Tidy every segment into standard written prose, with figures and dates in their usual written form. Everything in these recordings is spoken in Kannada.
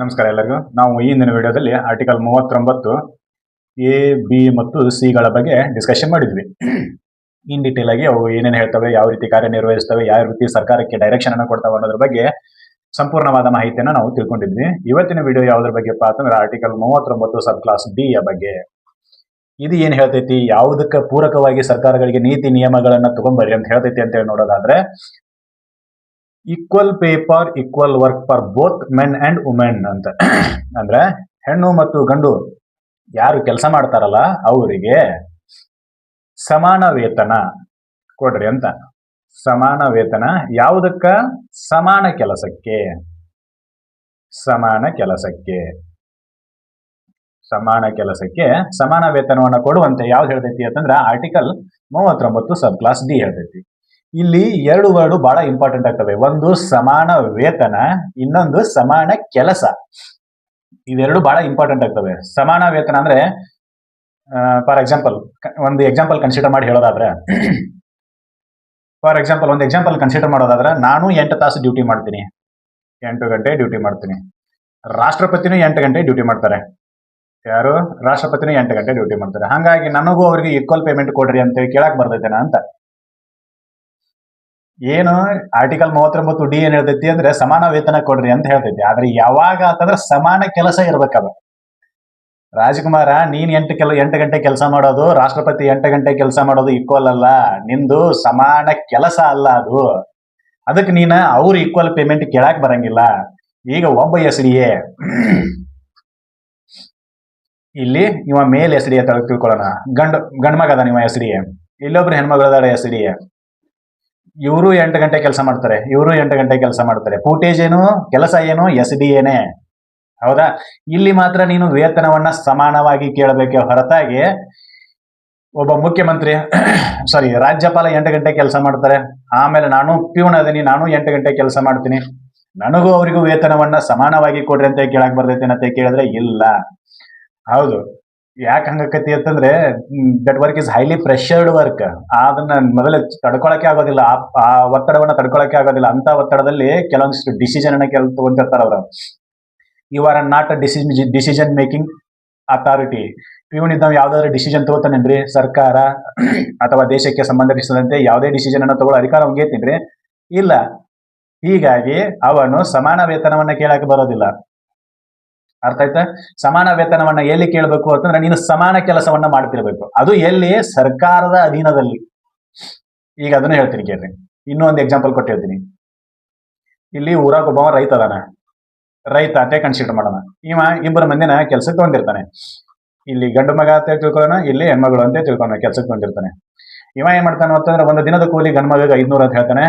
ನಮಸ್ಕಾರ ಎಲ್ಲರಿಗೂ. ನಾವು ಈ ಹಿಂದಿನ ವಿಡಿಯೋದಲ್ಲಿ ಆರ್ಟಿಕಲ್ 39 ಎ ಬಿ ಮತ್ತು ಸಿ ಗಳ ಬಗ್ಗೆ ಡಿಸ್ಕಷನ್ ಮಾಡಿದ್ವಿ. ಇನ್ ಡೀಟೇಲ್ ಆಗಿ ಅವು ಏನೇನು ಹೇಳ್ತವೆ, ಯಾವ ರೀತಿ ಕಾರ್ಯನಿರ್ವಹಿಸ್ತವೆ, ಯಾವ ರೀತಿ ಸರ್ಕಾರಕ್ಕೆ ಡೈರೆಕ್ಷನ್ ಅನ್ನು ಕೊಡ್ತಾವೆ ಅನ್ನೋದ್ರ ಬಗ್ಗೆ ಸಂಪೂರ್ಣವಾದ ಮಾಹಿತಿಯನ್ನು ನಾವು ತಿಳ್ಕೊಂಡಿದ್ವಿ. ಇವತ್ತಿನ ವಿಡಿಯೋ ಯಾವುದ್ರ ಬಗ್ಗೆಪ್ಪ ಅಂತಂದ್ರೆ ಆರ್ಟಿಕಲ್ 39 ಸಬ್ ಕ್ಲಾಸ್ ಡಿ ಯ ಬಗ್ಗೆ. ಇದು ಏನ್ ಹೇಳ್ತೈತಿ, ಯಾವುದಕ್ಕೆ ಪೂರಕವಾಗಿ ಸರ್ಕಾರಗಳಿಗೆ ನೀತಿ ನಿಯಮಗಳನ್ನ ತಗೊಂಡ್ಬರ್ರಿ ಅಂತ ಹೇಳ್ತೈತಿ ಅಂತ ಹೇಳಿ ನೋಡೋದಾದ್ರೆ, equal pay for equal work for both men and women ಅಂತ. ಅಂದ್ರೆ ಹೆಣ್ಣು ಮತ್ತು ಗಂಡು ಯಾರು ಕೆಲಸ ಮಾಡ್ತಾರಲ್ಲ ಅವರಿಗೆ ಸಮಾನ ವೇತನ ಕೊಡ್ರಿ ಅಂತ. ಸಮಾನ ವೇತನ ಯಾವುದಕ್ಕ? ಸಮಾನ ಕೆಲಸಕ್ಕೆ. ಸಮಾನ ಕೆಲಸಕ್ಕೆ ಸಮಾನ ಕೆಲಸಕ್ಕೆ ಸಮಾನ ವೇತನವನ್ನು ಕೊಡುವಂತೆ ಯಾವ್ದು ಹೇಳ್ತೈತಿ ಅಂತಂದ್ರೆ ಆರ್ಟಿಕಲ್ 39 ಸಬ್ ಕ್ಲಾಸ್ ಡಿ ಹೇಳ್ತೈತಿ. ಇಲ್ಲಿ ಎರಡು ವರ್ಡ್ ಬಹಳ ಇಂಪಾರ್ಟೆಂಟ್ ಆಗ್ತವೆ. ಒಂದು ಸಮಾನ ವೇತನ, ಇನ್ನೊಂದು ಸಮಾನ ಕೆಲಸ. ಇವೆರಡು ಬಹಳ ಇಂಪಾರ್ಟೆಂಟ್ ಆಗ್ತವೆ. ಸಮಾನ ವೇತನ ಅಂದ್ರೆ ಫಾರ್ ಎಕ್ಸಾಂಪಲ್ ಒಂದು ಎಕ್ಸಾಂಪಲ್ ಕನ್ಸಿಡರ್ ಮಾಡಿ ಹೇಳೋದಾದ್ರೆ, ನಾನು 8 ತಾಸು ಡ್ಯೂಟಿ ಮಾಡ್ತೀನಿ, 8 ಗಂಟೆ ಡ್ಯೂಟಿ ಮಾಡ್ತೀನಿ. ರಾಷ್ಟ್ರಪತಿನೂ 8 ಗಂಟೆ ಡ್ಯೂಟಿ ಮಾಡ್ತಾರೆ. ಯಾರು? ರಾಷ್ಟ್ರಪತಿನೂ 8 ಗಂಟೆ ಡ್ಯೂಟಿ ಮಾಡ್ತಾರೆ. ಹಾಗಾಗಿ ನನಗೂ ಅವರಿಗೆ ಈಕ್ವಲ್ ಪೇಮೆಂಟ್ ಕೊಡ್ರಿ ಅಂತ ಕೇಳಕ್ ಬರ್ತೈತೆನಾ ಅಂತ. ಏನು ಆರ್ಟಿಕಲ್ 39 ಡಿ ಏನ್ ಹೇಳ್ತೈತಿ ಅಂದ್ರೆ ಸಮಾನ ವೇತನ ಕೊಡ್ರಿ ಅಂತ ಹೇಳ್ತೈತಿ. ಆದ್ರೆ ಯಾವಾಗ ಅಂತಂದ್ರೆ ಸಮಾನ ಕೆಲಸ ಇರ್ಬೇಕದು. ರಾಜಕುಮಾರ, ನೀನ್ 8 ಗಂಟೆ ಕೆಲಸ ಮಾಡೋದು, ರಾಷ್ಟ್ರಪತಿ 8 ಗಂಟೆ ಕೆಲಸ ಮಾಡೋದು ಈಕ್ವಲ್ ಅಲ್ಲ. ನಿಂದು ಸಮಾನ ಕೆಲಸ ಅಲ್ಲ ಅದು. ಅದಕ್ಕೆ ನೀನ ಅವ್ರ ಈಕ್ವಲ್ ಪೇಮೆಂಟ್ ಕೇಳಕ್ ಬರಂಗಿಲ್ಲ. ಈಗ ಒಬ್ಬ ಎಸ್ಡಿಎ, ಇಲ್ಲಿ ಇವ ಮೇಲ್ ಎಸ್ಡಿಎ ತಿಳ್ಕೊಳ್ಳೋಣ. ಗಂಡ ಮಗ ಅದ ನೀವು ಎಸ್ಡಿಎ, ಇಲ್ಲೊಬ್ರು ಹೆಣ್ಮಗಳದಾರ ಎಸ್ಡಿಎ. ಇವರು 8 ಗಂಟೆ ಕೆಲಸ ಮಾಡ್ತಾರೆ, ಇವರು 8 ಗಂಟೆ ಕೆಲಸ ಮಾಡ್ತಾರೆ. ಫೂಟೇಜ್ ಏನು, ಕೆಲಸ ಏನು, ಎಸ್ಡಿಎನೇ. ಹೌದಾ? ಇಲ್ಲಿ ಮಾತ್ರ ನೀನು ವೇತನವನ್ನ ಸಮಾನವಾಗಿ ಕೇಳಬೇಕೆ ಹೊರತಾಗಿ ಒಬ್ಬ ಮುಖ್ಯಮಂತ್ರಿ ರಾಜ್ಯಪಾಲ 8 ಗಂಟೆ ಕೆಲಸ ಮಾಡ್ತಾರೆ, ಆಮೇಲೆ ನಾನು ಪ್ಯೂನ್ ಅದೀನಿ, ನಾನು 8 ಗಂಟೆ ಕೆಲಸ ಮಾಡ್ತೀನಿ, ನನಗೂ ಅವರಿಗೂ ವೇತನವನ್ನ ಸಮಾನವಾಗಿ ಕೊಡ್ರಿ ಅಂತ ಕೇಳಕ್ ಬರ್ತೈತೆ ಅಂತ ಕೇಳಿದ್ರೆ ಇಲ್ಲ. ಹೌದು, ಯಾಕೆ ಹಂಗಕತಿ ಅಂತಂದ್ರೆ that work is highly pressured work. ಅದನ್ನ ಮೊದಲೇ ತಡ್ಕೊಳಕ್ಕೆ ಆಗೋದಿಲ್ಲ, ಆ ಒತ್ತಡವನ್ನ ತಡ್ಕೊಳಕ್ಕೆ ಆಗೋದಿಲ್ಲ. ಅಂತ ಒತ್ತಡದಲ್ಲಿ ಕೆಲವೊಂದಿಷ್ಟು ಡಿಸಿಷನ್ ಅನ್ನ ತಗೊಂತಿರ್ತಾರ ಅವರು. You are not a decision making authority. ಇವನ್ ಇದ್ದಾವ ಯಾವ್ದಾದ್ರು ಡಿಸಿಷನ್ ತಗೋತಾನೇನ್ರಿ? ಸರ್ಕಾರ ಅಥವಾ ದೇಶಕ್ಕೆ ಸಂಬಂಧಿಸಿದಂತೆ ಯಾವುದೇ ಡಿಸಿಷನ್ ಅನ್ನ ತಗೊಳ್ಳೋ ಅಧಿಕಾರ ಅವ್ನಿಗೆ ಐತೇನ್ರಿ? ಇಲ್ಲ. ಹೀಗಾಗಿ ಅವನು ಸಮಾನ ವೇತನವನ್ನ ಕೇಳಕ್ಕೆ ಬರೋದಿಲ್ಲ. ಅರ್ಥ ಆಯ್ತಾ? ಸಮಾನ ವೇತನವನ್ನ ಎಲ್ಲಿ ಕೇಳಬೇಕು ಅಂತಂದ್ರೆ ನೀನು ಸಮಾನ ಕೆಲಸವನ್ನ ಮಾಡ್ತಿರ್ಬೇಕು. ಅದು ಎಲ್ಲಿ? ಸರ್ಕಾರದ ಅಧೀನದಲ್ಲಿ. ಈಗ ಅದನ್ನ ಹೇಳ್ತೀನಿ ಕೇಳ್ರಿ. ಇನ್ನೊಂದು ಎಕ್ಸಾಂಪಲ್ ಕೊಟ್ಟು ಹೇಳ್ತೀನಿ. ಇಲ್ಲಿ ಊರಾಗ ಒಬ್ಬ ರೈತ ಅದಾನ. ರೈತ ಅಂತ ಕನ್ಸಿಡರ್ ಮಾಡೋಣ. ಇವ 2 ಮಂದಿನ ಕೆಲ್ಸಕ್ಕೆ ಬಂದಿರ್ತಾನೆ. ಇಲ್ಲಿ ಗಂಡು ಮಗ ಅಂತ ತಿಳ್ಕೊಳ್ಳೋಣ, ಇಲ್ಲಿ ಹೆಣ್ಮಗಳು ಅಂತ ತಿಳ್ಕೊಳ್ಳೋಣ. ಕೆಲ್ಸಕ್ಕೆ ಬಂದಿರ್ತಾನೆ. ಇವ ಏನ್ ಮಾಡ್ತಾನ ಅಂತಂದ್ರೆ ಒಂದು ದಿನದ ಕೂಲಿ ಗಂಡು ಮಗಳಿಗೆ 500 ಅಂತ ಹೇಳ್ತಾನೆ,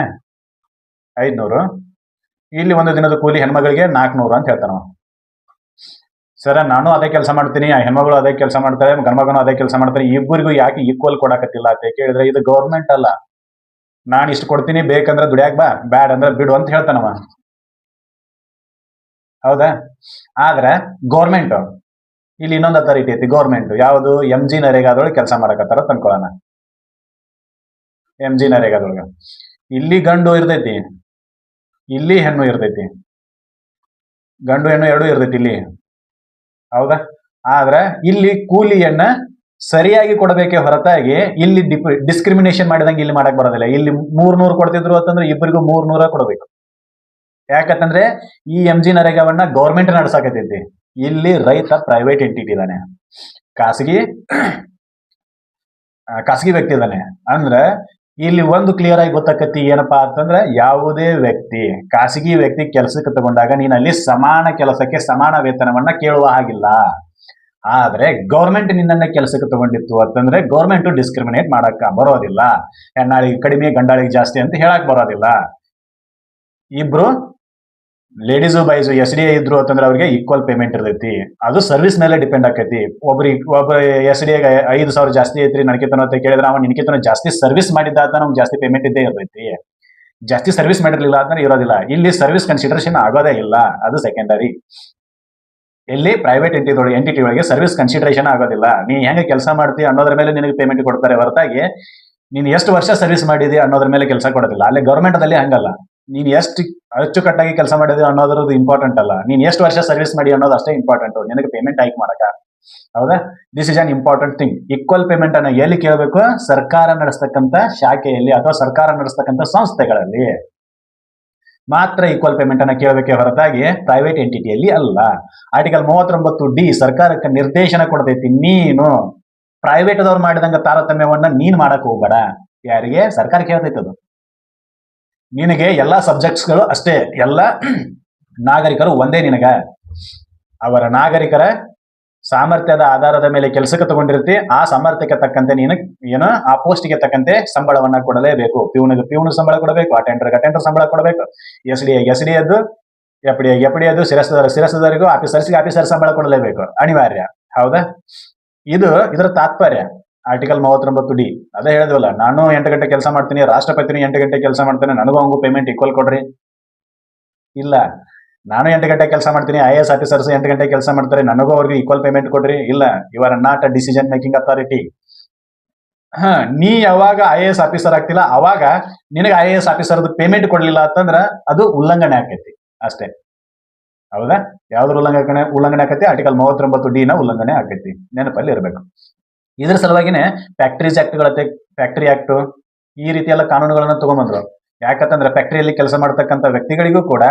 500. ಇಲ್ಲಿ ಒಂದು ದಿನದ ಕೂಲಿ ಹೆಣ್ಮಗಳಿಗೆ 400 ಅಂತ ಹೇಳ್ತಾನ. ಸರ, ನಾನು ಅದೇ ಕೆಲಸ ಮಾಡ್ತೀನಿ, ಹೆಣ್ಮಗಳು ಅದೇ ಕೆಲಸ ಮಾಡ್ತಾರೆ, ಗಂಡ್ಮಗನು ಅದೇ ಕೆಲಸ ಮಾಡ್ತಾರೆ, ಇಬ್ಬರಿಗೂ ಯಾಕೆ ಈಕ್ವಲ್ ಕೊಡಕತ್ತಿಲ್ಲ ಅಂತ ಕೇಳಿದ್ರೆ ಇದು ಗೌರ್ಮೆಂಟ್ ಅಲ್ಲ. ನಾನು ಇಷ್ಟು ಕೊಡ್ತೀನಿ, ಬೇಕಂದ್ರೆ ದುಡಿಯಾಕ ಬಾ, ಬ್ಯಾಡ್ ಅಂದ್ರೆ ಬಿಡು ಅಂತ ಹೇಳ್ತಾನವ. ಹೌದಾ? ಆದ್ರೆ ಗೌರ್ಮೆಂಟ್ ಇಲ್ಲಿ ಇನ್ನೊಂದು ಅಥಾರಿಟಿ ಐತಿ. ಗೌರ್ಮೆಂಟ್ ಯಾವುದು? MG ನರೇಗಾದೊಳಗೆ ಕೆಲಸ ಮಾಡಕತ್ತಾರ ತಂದ್ಕೊಳ್ಳೋಣ. MG ನರೇಗಾದೊಳಗ ಇಲ್ಲಿ ಗಂಡು ಇರ್ತೈತಿ, ಇಲ್ಲಿ ಹೆಣ್ಣು ಇರ್ತೈತಿ. ಗಂಡು ಹೆಣ್ಣು ಎರಡೂ ಇರ್ತೈತಿ ಇಲ್ಲಿ. ಹೌದಾ? ಆದ್ರೆ ಇಲ್ಲಿ ಕೂಲಿಯನ್ನ ಸರಿಯಾಗಿ ಕೊಡಬೇಕೆ ಹೊರತಾಗಿ ಇಲ್ಲಿ ಡಿಸ್ಕ್ರಿಮಿನೇಷನ್ ಮಾಡಿದಂಗೆ ಇಲ್ಲಿ ಮಾಡಕ್ ಬರೋದಿಲ್ಲ. ಇಲ್ಲಿ 300 ಕೊಡ್ತಿದ್ರು ಅಂತಂದ್ರೆ ಇಬ್ಬರಿಗೂ 300 ಕೊಡಬೇಕು. ಯಾಕಂತಂದ್ರೆ ಈ MG ನರೇಗಾವನ್ನ ಗೌರ್ಮೆಂಟ್ ನಡ್ಸಾಕತೈತಿ. ಇಲ್ಲಿ ರೈತ ಪ್ರೈವೇಟ್ ಎಂಟಿಟಿ ಇದಾನೆ, ಖಾಸಗಿ ವ್ಯಕ್ತಿ ಇದಾನೆ. ಅಂದ್ರೆ ಇಲ್ಲಿ ಒಂದು ಕ್ಲಿಯರ್ ಆಗಿ ಗೊತ್ತಾಕತಿ ಏನಪ್ಪಾ ಅಂತಂದ್ರೆ ಯಾವುದೇ ವ್ಯಕ್ತಿ, ಖಾಸಗಿ ವ್ಯಕ್ತಿ ಕೆಲಸಕ್ಕೆ ತಗೊಂಡಾಗ ನೀನ್ ಅಲ್ಲಿ ಸಮಾನ ಕೆಲಸಕ್ಕೆ ಸಮಾನ ವೇತನವನ್ನ ಕೇಳುವ ಹಾಗಿಲ್ಲ. ಆದ್ರೆ ಗೌರ್ಮೆಂಟ್ ನಿನ್ನನ್ನ ಕೆಲಸಕ್ಕೆ ತಗೊಂಡಿತ್ತು ಅಂತಂದ್ರೆ ಗೌರ್ಮೆಂಟ್ ಡಿಸ್ಕ್ರಿಮಿನೇಟ್ ಮಾಡಕ್ ಬರೋದಿಲ್ಲ. ಹೆಣ್ಣಾಳಿಗೆ ಕಡಿಮೆ, ಗಂಡಾಳಿಗೆ ಜಾಸ್ತಿ ಅಂತ ಹೇಳಕ್ ಬರೋದಿಲ್ಲ. ಇಬ್ರು ಲೇಡೀಸು ಬಾಯ್ಸು SDA ಇದ್ರು ಅಂತಂದ್ರೆ ಅವ್ರಿಗೆ ಈಕ್ವಲ್ ಪೇಮೆಂಟ್ ಇರ್ತೈತಿ. ಅದು ಸರ್ವಿಸ್ ಮೇಲೆ ಡಿಪೆಂಡ್ ಆಕೈತಿ. ಒಬ್ಬ SDA 5,000 ಜಾಸ್ತಿ ಐತ್ರಿ ನನಕಿತನ ಅಂತ ಕೇಳಿದ್ರೆ ಅವನು ನಿನಕಿತನ ಜಾಸ್ತಿ ಸರ್ವಿಸ್ ಮಾಡಿದ್ದ ಅಂತ ನಮ್ಗೆ ಜಾಸ್ತಿ ಪೇಮೆಂಟ್ ಇದ್ದೇ ಇರ್ತೈತಿ. ಜಾಸ್ತಿ ಸರ್ವಿಸ್ ಮಾಡಿರ್ಲಿಲ್ಲ ಅಂದ್ರೆ ಇರೋದಿಲ್ಲ. ಇಲ್ಲಿ ಸರ್ವಿಸ್ ಕನ್ಸಿಡರೇಷನ್ ಆಗೋದೇ ಇಲ್ಲ, ಅದು ಸೆಕೆಂಡರಿ. ಇಲ್ಲಿ ಪ್ರೈವೇಟ್ ಎಂಟಿಟಿ ಒಳಗೆ ಸರ್ವಿಸ್ ಕನ್ಸಿಡರೇಷನ್ ಆಗೋದಿಲ್ಲ. ನೀ ಹೆಂಗೆ ಕೆಲಸ ಮಾಡ್ತೀಯ ಅನ್ನೋದ್ರ ಮೇಲೆ ನಿನಗೆ ಪೇಮೆಂಟ್ ಕೊಡ್ತಾರೆ ಹೊರತಾಗಿ ನೀನು ಎಷ್ಟು ವರ್ಷ ಸರ್ವಿಸ್ ಮಾಡಿದೀಯ ಅನ್ನೋದ್ರ ಮೇಲೆ ಕೆಲಸ ಕೊಡೋದಿಲ್ಲ. ಅಲ್ಲಿ ಗೌರ್ಮೆಂಟ್ ದಲ್ಲಿ ಹಂಗಲ್ಲ. ನೀನ್ ಎಷ್ಟು ಅಚ್ಚುಕಟ್ಟಾಗಿ ಕೆಲಸ ಮಾಡಿದ್ರೆ ಅನ್ನೋದ್ರದ್ದು ಇಂಪಾರ್ಟೆಂಟ್ ಅಲ್ಲ, ನೀನ್ ಎಷ್ಟು ವರ್ಷ ಸರ್ವಿಸ್ ಮಾಡಿ ಅನ್ನೋದು ಅಷ್ಟೇ ಇಂಪಾರ್ಟೆಂಟ್ ನಿನಗೆ ಪೇಮೆಂಟ್ ಹೈಕ್ ಮಾಡಕ. ಹೌದಾ? This is an important thing. Equal payment ಅನ್ನ ಎಲ್ಲಿ ಕೇಳಬೇಕು? ಸರ್ಕಾರ ನಡೆಸ್ತಕ್ಕಂಥ ಶಾಖೆಯಲ್ಲಿ ಅಥವಾ ಸರ್ಕಾರ ನಡೆಸ್ತಕ್ಕಂಥ ಸಂಸ್ಥೆಗಳಲ್ಲಿ ಮಾತ್ರ ಈಕ್ವಲ್ ಪೇಮೆಂಟ್ ಅನ್ನ ಕೇಳಬೇಕೆ ಹೊರತಾಗಿ ಪ್ರೈವೇಟ್ ಎಂಟಿಟಿಯಲ್ಲಿ ಅಲ್ಲ. ಆರ್ಟಿಕಲ್ 39D ಸರ್ಕಾರಕ್ಕೆ ನಿರ್ದೇಶನ ಕೊಡ್ತೈತಿ, ನೀನು ಪ್ರೈವೇಟ್ ದವ್ರು ಮಾಡಿದಂಗ ತಾರತಮ್ಯವನ್ನ ನೀನ್ ಮಾಡಕ್ ಹೋಗ್ಬೇಡ. ಯಾರಿಗೆ? ಸರ್ಕಾರ ಕೇಳ್ತೈತೆ ಅದು. ನಿನಗೆ ಎಲ್ಲಾ ಸಬ್ಜೆಕ್ಟ್ಸ್ಗಳು ಅಷ್ಟೇ, ಎಲ್ಲ ನಾಗರಿಕರು ಒಂದೇ. ನಿನಗ ಅವರ ನಾಗರಿಕರ ಸಾಮರ್ಥ್ಯದ ಆಧಾರದ ಮೇಲೆ ಕೆಲಸಕ್ಕೆ ತಗೊಂಡಿರ್ತಿ. ಆ ಸಾಮರ್ಥ್ಯಕ್ಕೆ ತಕ್ಕಂತೆ ನೀನು ಏನು ಆ ಪೋಸ್ಟ್ಗೆ ತಕ್ಕಂತೆ ಸಂಬಳವನ್ನ ಕೊಡಲೇಬೇಕು. ಪ್ಯೂನ್ ಸಂಬಳ ಕೊಡಬೇಕು, ಅಟೆಂಡರ್ ಸಂಬಳ ಕೊಡಬೇಕು, ಎಸ್ ಡಿ ಅದು ಎಫ್ ಡಿ ಅದು ಶಿರಸ್ತದವರಿಗೂ ಆಫೀಸರ್ ಸಂಬಳ ಕೊಡಲೇಬೇಕು, ಅನಿವಾರ್ಯ. ಹೌದಾ? ಇದರ ತಾತ್ಪರ್ಯ ಆರ್ಟಿಕಲ್ 39D. ಅದೇ ಹೇಳಿದ್ವಲ್ಲ, ನಾನು 8 ಗಂಟೆ ಕೆಲಸ ಮಾಡ್ತೀನಿ, ರಾಷ್ಟ್ರಪತಿನೂ 8 ಗಂಟೆ ಕೆಲಸ ಮಾಡ್ತಾನೆ, ನನಗೂ ಹಂಗೂ ಪೇಮೆಂಟ್ ಈಕ್ವಲ್ ಕೊಡ್ರಿ. ಇಲ್ಲ, ನಾನು 8 ಗಂಟೆ ಕೆಲಸ ಮಾಡ್ತೀನಿ, IAS ಆಫೀಸರ್ಸ್ 8 ಗಂಟೆ ಕೆಲಸ ಮಾಡ್ತಾರೆ, ನನಗೂ ಅವ್ರಿಗೆ ಈಕ್ವಲ್ ಪೇಮೆಂಟ್ ಕೊಡ್ರಿ. ಇಲ್ಲ, you are not a decision making authority. ನೀ ಯಾವಾಗ IAS ಆಫೀಸರ್ ಆಗ್ತಿಲ್ಲ ಅವಾಗ ನಿನಗೆ IAS ಆಫೀಸರ್ದು ಪೇಮೆಂಟ್ ಕೊಡ್ಲಿಲ್ಲ ಅಂತಂದ್ರ ಅದು ಉಲ್ಲಂಘನೆ ಆಕೈತಿ ಅಷ್ಟೇ. ಹೌದಾ? ಯಾವ್ದ್ರ ಉಲ್ಲಂಘನೆ ಆಕೈತಿ? ಆರ್ಟಿಕಲ್ 39D ನ ಉಲ್ಲಂಘನೆ ಆಕೈತಿ. ನೆನಪಲ್ಲಿ ಇರಬೇಕು. ಇದ್ರ ಸಲುವಾಗಿನೇ ಫ್ಯಾಕ್ಟರಿ ಆಕ್ಟ್ ಈ ರೀತಿ ಎಲ್ಲ ಕಾನೂನುಗಳನ್ನ ತಗೊಂಡ್ಬಂದ್ರು. ಯಾಕಂತಂದ್ರೆ ಫ್ಯಾಕ್ಟರಿಯಲ್ಲಿ ಕೆಲಸ ಮಾಡ್ತಕ್ಕಂಥ ವ್ಯಕ್ತಿಗಳಿಗೂ ಕೂಡ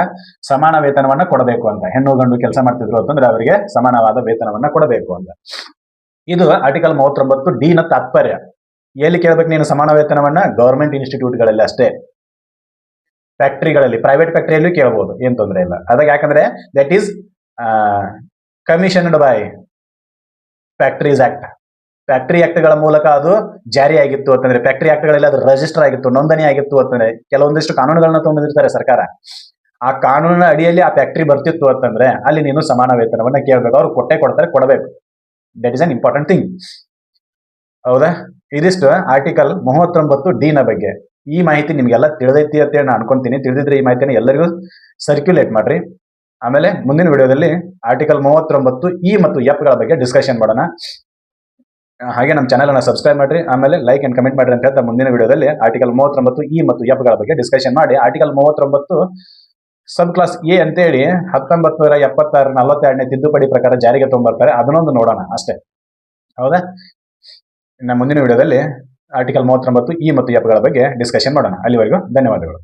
ಸಮಾನ ವೇತನವನ್ನ ಕೊಡಬೇಕು ಅಂತ. ಹೆಣ್ಣು ಗಂಡು ಕೆಲಸ ಮಾಡ್ತಿದ್ರು ಅಂತಂದ್ರೆ ಅವರಿಗೆ ಸಮಾನವಾದ ವೇತನವನ್ನ ಕೊಡಬೇಕು ಅಂತ. ಇದು ಆರ್ಟಿಕಲ್ 39D ನ ತಾತ್ಪರ್ಯ. ಎಲ್ಲಿ ಕೇಳ್ಬೇಕು ನೀನು ಸಮಾನ ವೇತನವನ್ನ? ಗವರ್ಮೆಂಟ್ ಇನ್ಸ್ಟಿಟ್ಯೂಟ್ಗಳಲ್ಲಿ ಅಷ್ಟೇ. ಫ್ಯಾಕ್ಟರಿಗಳಲ್ಲಿ, ಪ್ರೈವೇಟ್ ಫ್ಯಾಕ್ಟರಿಯಲ್ಲೂ ಕೇಳಬಹುದು, ಏನ್ ತೊಂದರೆ ಇಲ್ಲ. ಅದಾಗ ಯಾಕಂದ್ರೆ that is commissioned by factories act. Factory act ಗಳ ಮೂಲಕ ಅದು ಜಾರಿಯಾಗಿತ್ತು ಅಂತಂದ್ರೆ, ಫ್ಯಾಕ್ಟರಿ ಆಕ್ಟ್ ಗಳಲ್ಲಿ ಅದು ರಿಜಿಸ್ಟರ್ ಆಗಿತ್ತು, ನೋಂದಣಿ ಆಗಿತ್ತು ಅಂತಂದ್ರೆ, ಕೆಲವೊಂದಿಷ್ಟು ಕಾನೂನುಗಳನ್ನ ತಗೊಂಡಿರ್ತಾರೆ ಸರ್ಕಾರ. ಆ ಕಾನೂನಿನ ಅಡಿಯಲ್ಲಿ ಆ ಫ್ಯಾಕ್ಟರಿ ಬರ್ತಿತ್ತು ಅಂತಂದ್ರೆ ಅಲ್ಲಿ ನೀನು ಸಮಾನ ವೇತನವನ್ನ ಕೇಳಬೇಕು. ಅವ್ರು ಕೊಡ್ತಾರೆ, ಕೊಡಬೇಕು. That is an important thing. ಹೌದಾ? ಇದಿಷ್ಟು ಆರ್ಟಿಕಲ್ 39D ನ ಬಗ್ಗೆ. ಈ ಮಾಹಿತಿ ನಿಮ್ಗೆಲ್ಲ ತಿಳಿದೈತಿ ಅಂತ ನಾನು ಅನ್ಕೊಂತೀನಿ. ತಿಳಿದಿದ್ರೆ ಈ ಮಾಹಿತಿನ ಎಲ್ಲರಿಗೂ ಸರ್ಕ್ಯುಲೇಟ್ ಮಾಡ್ರಿ. ಆಮೇಲೆ ಮುಂದಿನ ವಿಡಿಯೋದಲ್ಲಿ ಆರ್ಟಿಕಲ್ 39E ಮತ್ತು F ಗಳ ಬಗ್ಗೆ ಡಿಸ್ಕಷನ್ ಮಾಡೋಣ. ಹಾಗೆ ನಮ್ಮ ಚಾನೆಲ್ ಅನ್ನ ಸಬ್ಸ್ಕ್ರೈಬ್ ಮಾಡ್ರಿ, ಆಮೇಲೆ ಲೈಕ್ ಅಂಡ್ ಕಮೆಂಟ್ ಮಾಡ್ರಿ ಅಂತ ಹೇಳ್ತಾ ಮುಂದಿನ ವಿಡಿಯೋದಲ್ಲಿ ಆರ್ಟಿಕಲ್ 39E ಮತ್ತು F ಗಳ ಬಗ್ಗೆ ಡಿಸ್ಕಷನ್ ಮಾಡಿ ಆರ್ಟಿಕಲ್ 39 ಸಬ್ ಕ್ಲಾಸ್ ಎ ಅಂತೇಳಿ 1976 42ನೇ ತಿದ್ದುಪಡಿ ಪ್ರಕಾರ ಜಾರಿಗೆ ತಗೊಂಡ್ಬರ್ತಾರೆ. ಅದನ್ನೊಂದು ನೋಡೋಣ ಅಷ್ಟೇ. ಹೌದಾ? ಇನ್ನು ಮುಂದಿನ ವಿಡಿಯೋದಲ್ಲಿ ಆರ್ಟಿಕಲ್ 39E ಮತ್ತು F ಗಳ ಬಗ್ಗೆ ಡಿಸ್ಕಷನ್ ಮಾಡೋಣ. ಅಲ್ಲಿವರೆಗೂ ಧನ್ಯವಾದಗಳು.